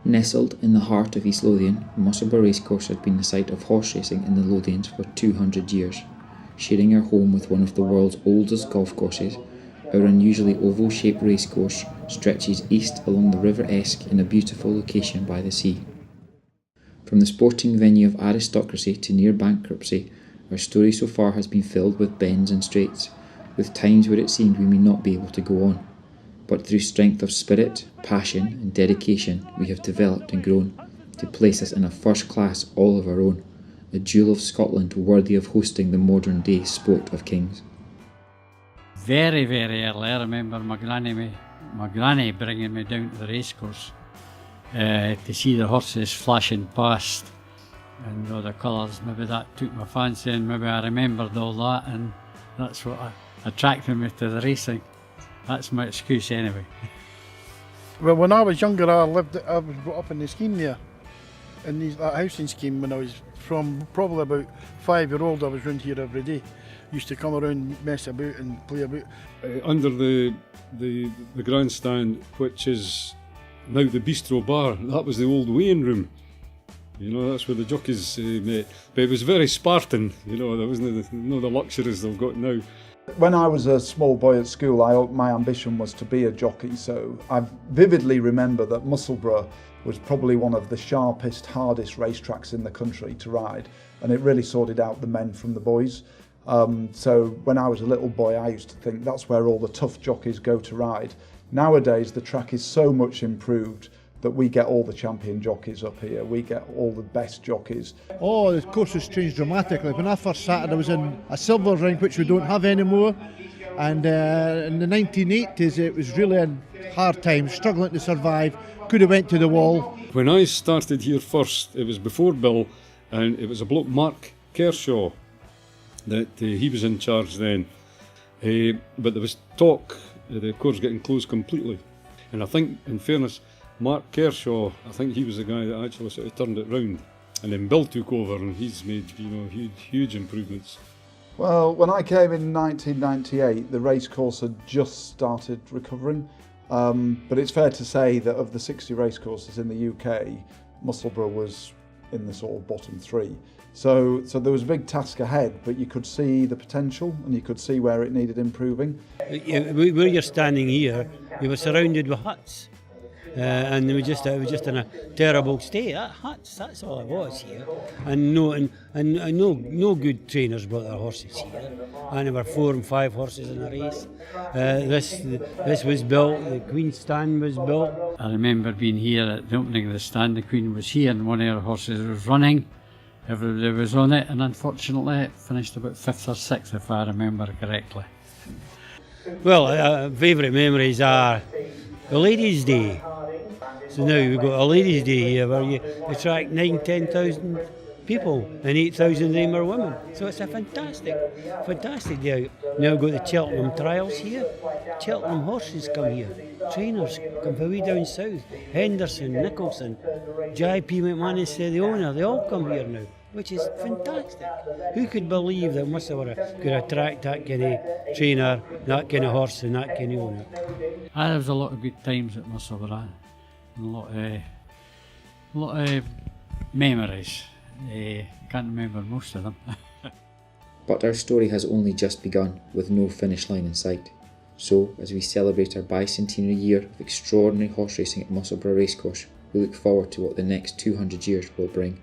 Nestled in the heart of East Lothian, Musselburgh Racecourse has been the site of horse racing in the Lothians for 200 years. Sharing our home with one of the world's oldest golf courses, our unusually oval-shaped racecourse stretches east along the River Esk in a beautiful location by the sea. From the sporting venue of aristocracy to near bankruptcy, our story so far has been filled with bends and straights, with times where it seemed we may not be able to go on. But through strength of spirit, passion and dedication we have developed and grown to place us in a first class all of our own, a jewel of Scotland worthy of hosting the modern day sport of kings. Very, very early, I remember my granny bringing me down to the racecourse to see the horses flashing past and all the colours. Maybe that took my fancy and maybe I remembered all that, and that's what attracted me to the racing. That's my excuse anyway. Well, when I was younger, I was brought up in the scheme there, in that housing scheme. When I was from probably about 5-year-old, I was round here every day. Used to come around, mess about and play about. Under the grandstand, which is now the bistro bar, that was the old weighing room. You know, that's where the jockeys met. But it was very Spartan, you know, there wasn't the luxuries they've got now. When I was a small boy at school, my ambition was to be a jockey, so I vividly remember that Musselburgh was probably one of the sharpest, hardest racetracks in the country to ride, and it really sorted out the men from the boys. So when I was a little boy, I used to think that's where all the tough jockeys go to ride. Nowadays, the track is so much improved that we get all the champion jockeys up here, we get all the best jockeys. Oh, the course has changed dramatically. When I first started, I was in a silver ring, which we don't have anymore. And in the 1980s, it was really in hard times, struggling to survive, could have went to the wall. When I started here first, it was before Bill, and it was a bloke, Mark Kershaw, that he was in charge then. But there was talk of the course getting closed completely. And I think, in fairness, Mark Kershaw, I think he was the guy that actually sort of turned it round. And then Bill took over and he's made, you know, huge improvements. Well, when I came in 1998, the racecourse had just started recovering. But it's fair to say that of the 60 racecourses in the UK, Musselburgh was in the sort of bottom 3. So there was a big task ahead, but you could see the potential and you could see where it needed improving. Where you're standing here, you were surrounded with huts. And it was just in a terrible state. Huts, that's all it was here. And no good trainers brought their horses here. And there were 4 and 5 horses in a race. This was built, the Queen's stand was built. I remember being here at the opening of the stand. The Queen was here and one of her horses was running. Everybody was on it, and unfortunately it finished about 5th or 6th, if I remember correctly. Well, favourite memories are the Ladies' Day. So now we've got a Ladies' Day here where you attract 9,000-10,000 people and 8,000 of them are women. So it's a fantastic day out. Now we've got the Cheltenham trials here. Cheltenham horses come here. Trainers come from way down south. Henderson, Nicholson, J.P. McManus, the owner, they all come here now, which is fantastic. Who could believe that Musselburgh could attract that kind of trainer, that kind of horse and that kind of owner? There was a lot of good times at Musselburgh. A lot of memories. Can't remember most of them. But our story has only just begun, with no finish line in sight. So, as we celebrate our Bi-Centenary year of extraordinary horse racing at Musselburgh Racecourse, we look forward to what the next 200 years will bring.